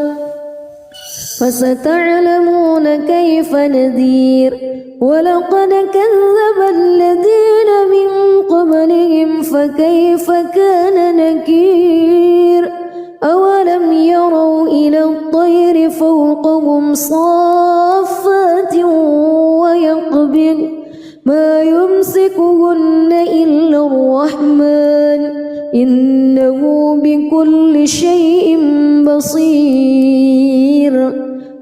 فستعلمون كيف نذير ولقد كذب الذين من قبلهم فكيف كان نكير أولم يروا إلى الطير فوقهم صافات ويقبض ما يمسكهن إلا الرحمن إنه بكل شيء بصير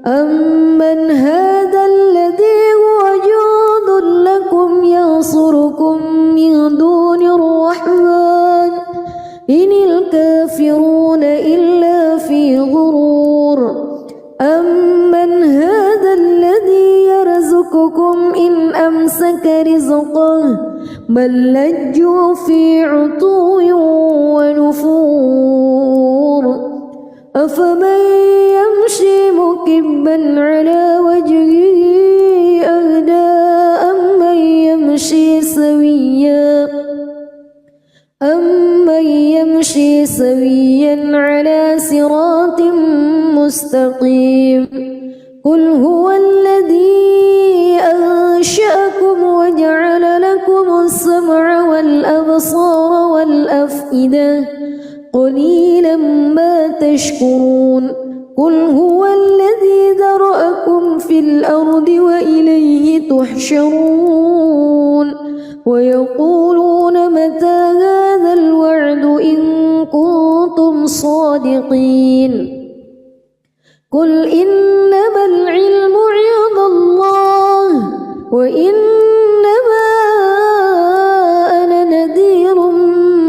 أمن هذا الذي هو جند لكم ينصركم من دون الرحمن إن الكافرون إلا في غرور أمن هذا الذي يرزقكم إن أمسك رزقه بل لجوا في عتو ونفور أفمن يمشي مكبا على وجهه أهدى أمن يمشي سويا على صراط مستقيم قل هو الذي أنشأكم وجعل لكم السمع والأبصار والأفئدة قليلا ما تشكرون قل هو الذي ذرأكم في الأرض وإليه تحشرون ويقولون متى هذا الوعد إن كنتم صادقين قل إنما العلم عند الله وإنما أنا نذير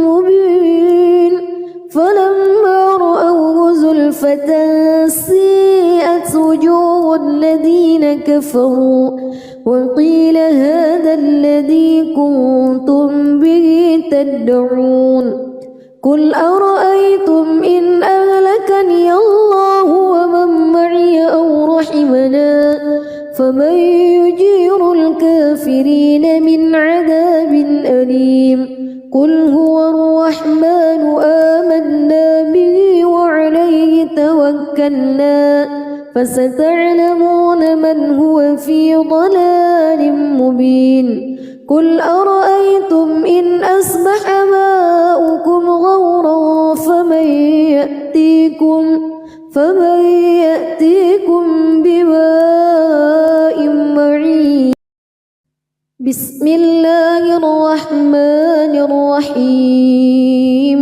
مبين فلما رأوه زلفة سيئت وجوه الذين كفروا وقيل هذا الذي كنتم به تدعون قل أرأيتم إن أهلكني الله ومن معي أو رحمنا فمن يجير الكافرين من عذاب أليم قل هو الرحمن آمنا به وعليه توكلنا فستعلمون من هو في ضلال مبين قل أرأيتم إن أصبح ماؤكم غورا فمن يأتيكم بماء معين. بسم الله الرحمن الرحيم.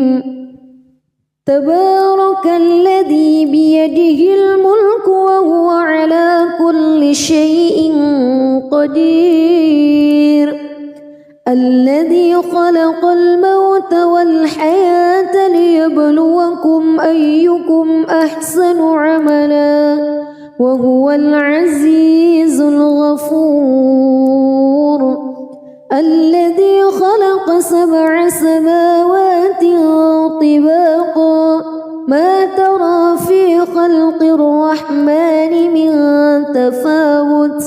تبارك الذي بيده الملك وهو على كل شيء قدير. الذي خلق الموت والحياة ليبلوكم أيكم أحسن عملا وهو العزيز الغفور. الذي خلق 7 سماوات طباقا ما ترى في خلق الرحمن من تفاوت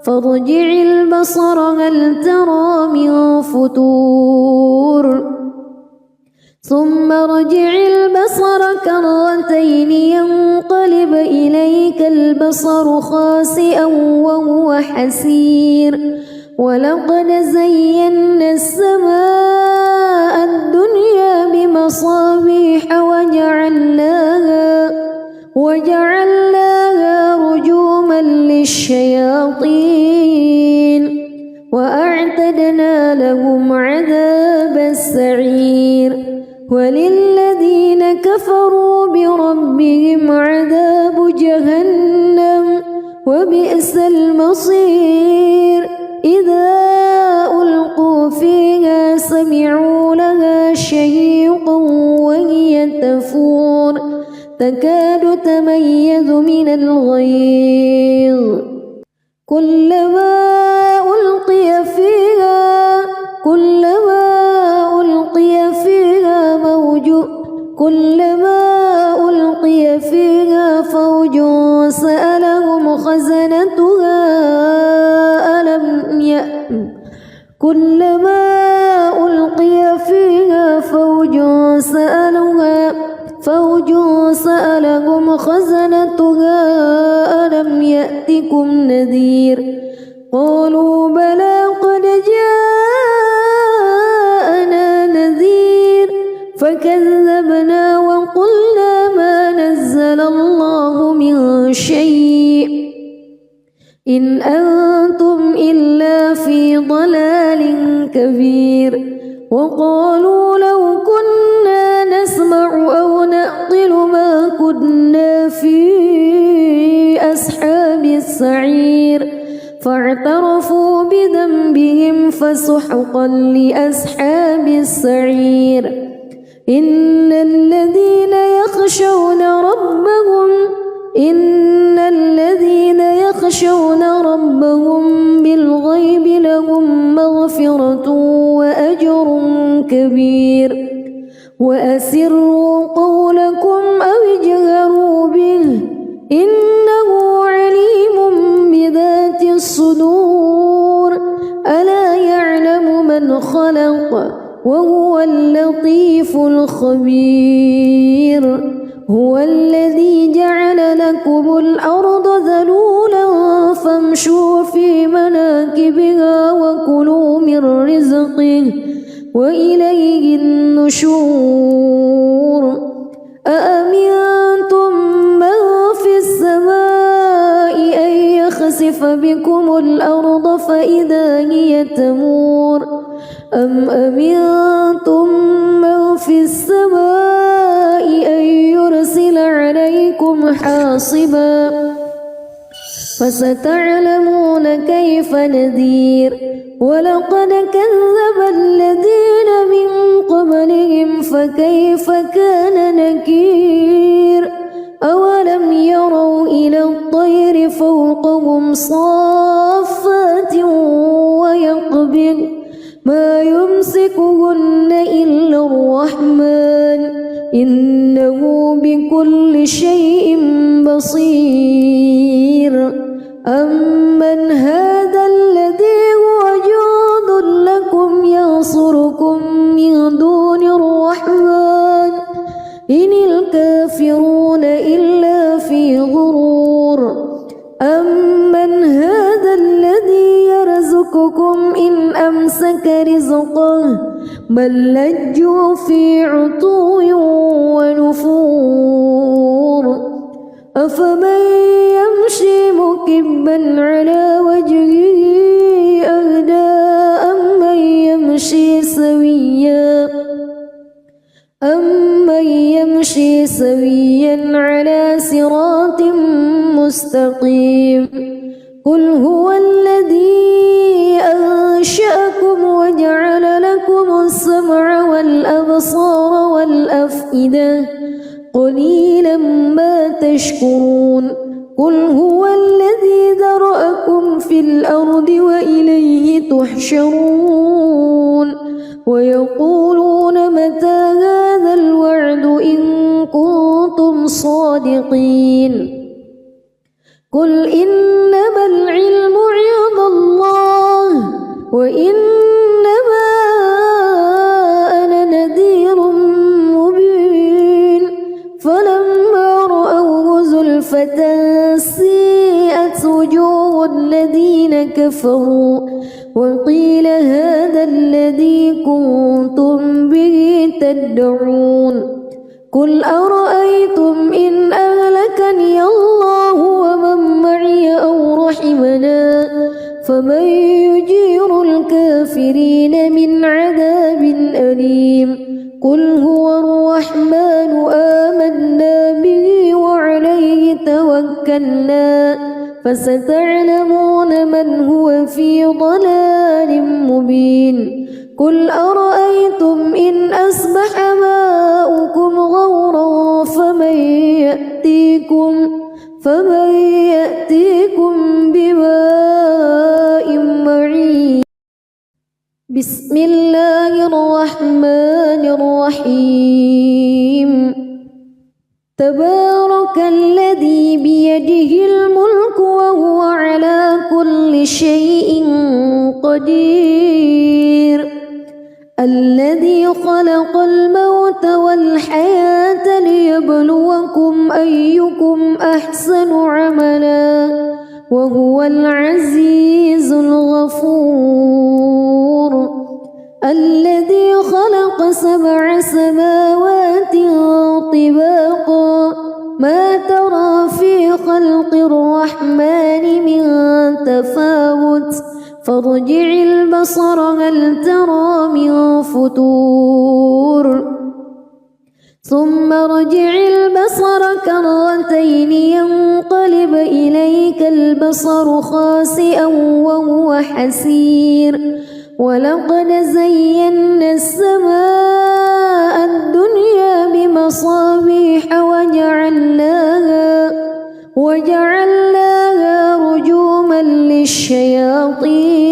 فارجع البصر هل ترى من فتور ثم ارجع البصر كرتين ينقلب إليك البصر خاسئا وهو حسير. ولقد زينا السماء الدنيا بمصابيح وجعلناها رجوما للشياطين وأعتدنا لهم عذاب السعير. وللذين كفروا بربهم عذاب جهنم وبئس المصير. إذا ألقوا فيها سمعوا لها شهيقا وهي تفور تكاد تميز من الغيظ كلما ألقي فيها فوج سألهم خزنتها ألم يأتكم نذير قالوا بلى قد جاءنا نذير فكذبنا وقلنا ما نزل الله من شيء إن أنتم إلا في ضلال كبير. وقالوا لو كنا نسمع أو نعقل ما كنا في أصحاب السعير فاعترفوا بذنبهم فسحقا لأصحاب السعير. إن الذين يخشون ربهم بالغيب لهم مغفرة وأجر كبير. وأسروا قولكم أو اجهروا به إنه عليم بذات الصدور. ألا يعلم من خلق وهو اللطيف الخبير. هو الذي جعل لكم الأرض ذلولا فامشوا في مناكبها وكلوا من رزقه وإليه النشور. أأمنتم من في السماء أن يخسف بكم الأرض فإذا هي تمور أم أمنتم من في السماء أن يرسل عليكم حاصبا فستعلمون كيف نذير. ولقد كذب الذين من قبلهم فكيف كان نكير. أولم يروا إلى الطير فوقهم صافات ويقبض ما يمسكهن إلا الرحمن إنه بكل شيء بصير. أمن هذا الذي هو جند لكم ينصركم من دون الرحمن إن الكافرون إلا في غرور. أمن هذا الذي يرزقكم إن أمسك بل لجوا في عتو ونفور أفمن يمشي مكبا على وجهه أهدى أمن يمشي سويا على صراط مستقيم قل هو الذي أنشأكم وجعل لكم السمع والأبصار والأفئدة قليلا ما تشكرون قل هو الذي ذرأكم في الأرض وإليه تحشرون ويقولون متى هذا الوعد إن كنتم صادقين قل إنما العلم عند الله وإنما أنا نذير مبين فلما رأوه زلفة سيئت وجوه الذين كفروا وقيل هذا الذي كنتم به تدعون قل أرأيتم إن أهلكني الله ومن معي أو رحمنا فمن يجير الكافرين من عذاب أليم قل هو الرحمن آمنا به وعليه توكلنا فستعلمون من هو في ضلال مبين قل أرأيتم إن أصبح ماؤكم غورا فمن يأتيكم بماء معين بسم الله الرحمن الرحيم تبارك الذي بيده الملك وهو على كل شيء قدير الذي خلق الموت والحياة ليبلوكم أيكم أحسن عملا وهو العزيز الغفور الذي خلق 7 سماوات طباقا ما ترى في خلق الرحمن من تفاوت فارجع البصر هل ترى من فتور ثم ارجع البصر كرتين ينقلب إليك البصر خاسئا وهو حسير ولقد زينا السماء الدنيا بمصابيح وجعلناها رجوما للشياطين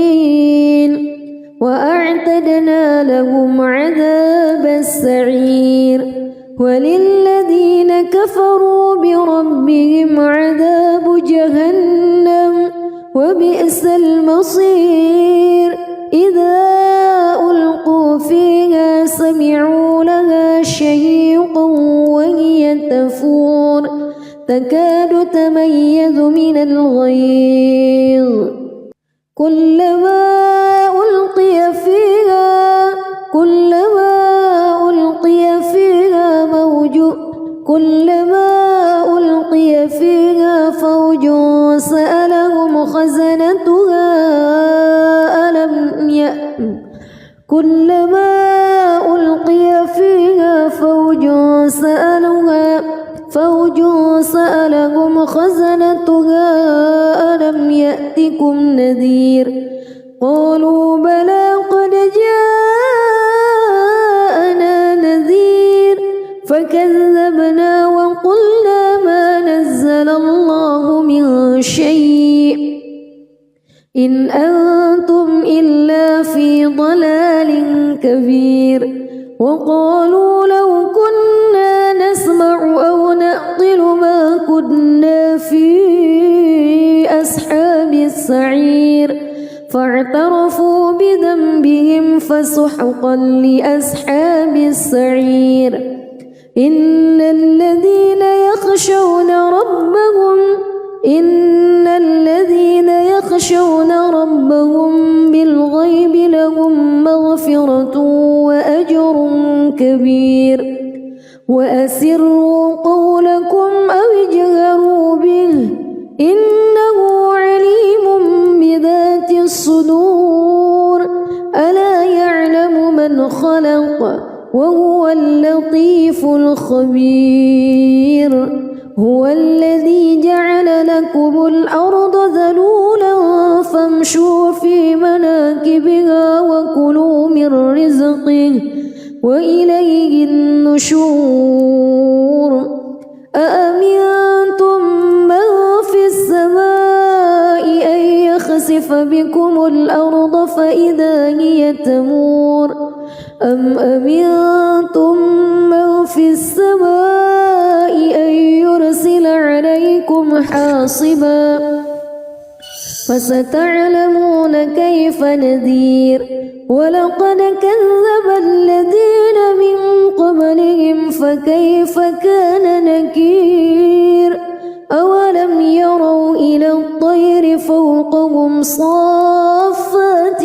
وأعتدنا لهم عذاب السعير وللذين كفروا بربهم عذاب جهنم وبئس المصير إذا ألقوا فيها سمعوا لها شهيقا وهي تفور تكاد تميز من الغيظ كلما ألقي فيها فوج سألهم خزنتها ألم يأتكم نذير قالوا بلى قد جاءنا نذير فكذبنا وقلنا ما نزل الله من شيء إن أنتم إلا في ضلال كبير وقالوا لو كنا نسمع أو نعقل ما كنا في أصحاب السعير فاعترفوا بذنبهم فسحقا لأصحاب السعير إن الذين يخشون يخشون ربهم بالغيب لهم مغفرة وأجر كبير وأسروا قولكم أو اجهروا به إنه عليم بذات الصدور ألا يعلم من خلق وهو اللطيف الخبير هو الذي جعل لكم الأرض ذلولا فامشوا في مناكبها وكلوا من رزقه وإليه النشور أأمنتم من في السماء أن يخسف بكم الأرض فإذا هي تمور أم أمنتم من في السماء أن يرسل عليكم حاصبا فستعلمون كيف نذير ولقد كذب الذين من قبلهم فكيف كان نكير أولم يروا إلى الطير فوقهم صافات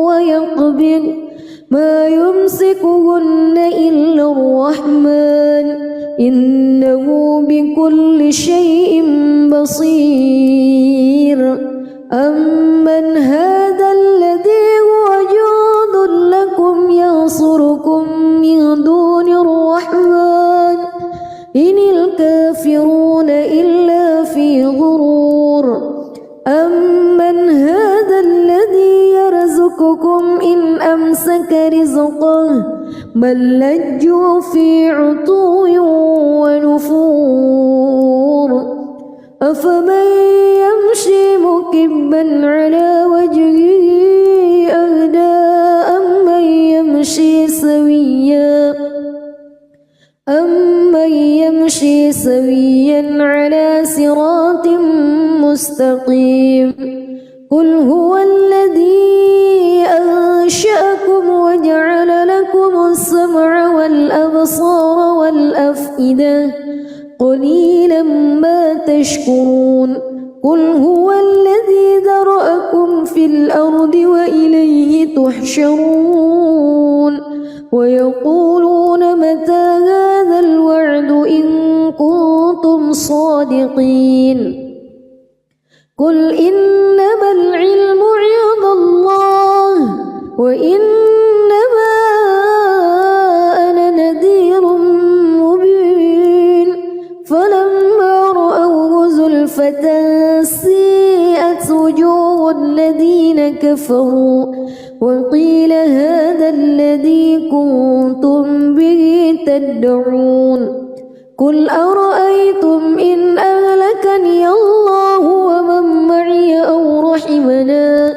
ويقبض ما يمسكهن إلا الرحمن إنه بكل شيء بصير أمن هذا الذي هو جند لكم ينصركم من دون الرحمن إن الكافرون إلا في غرور أمن هذا الذي يرزقكم إن أمسك رزقه بل لجوا في عتو ونفور أفمن يمشي مكبا على وجهه أهدى أمن يمشي سويا على صراط مستقيم قل هو الذي أنشأكم وجعل لكم السمع والأبصار والأفئدة قليلا ما تشكرون قل هو الذي ذرأكم في الأرض وإليه تحشرون ويقولون متى هذا الوعد إن كنتم صادقين قل إنما العلم عند الله وإنما أنا نذير مبين فلما رأوه زلفة سيئت وجوه الذين كفروا وقيل هذا الذي كنتم به تدعون قل أرأيتم إن أهلكني الله ومن معي أو رحمنا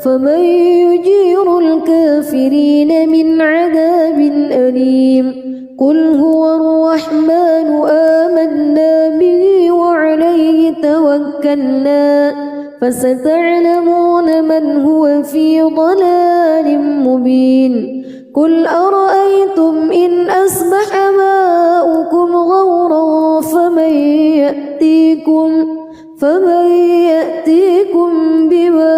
فمن يجير الكافرين من عذاب أليم قل هو الرحمن آمنا به وعليه توكلنا فستعلمون من هو في ضلال مبين قل أرأيتم إن أصبح ماؤكم غورا فمن يأتيكم بماء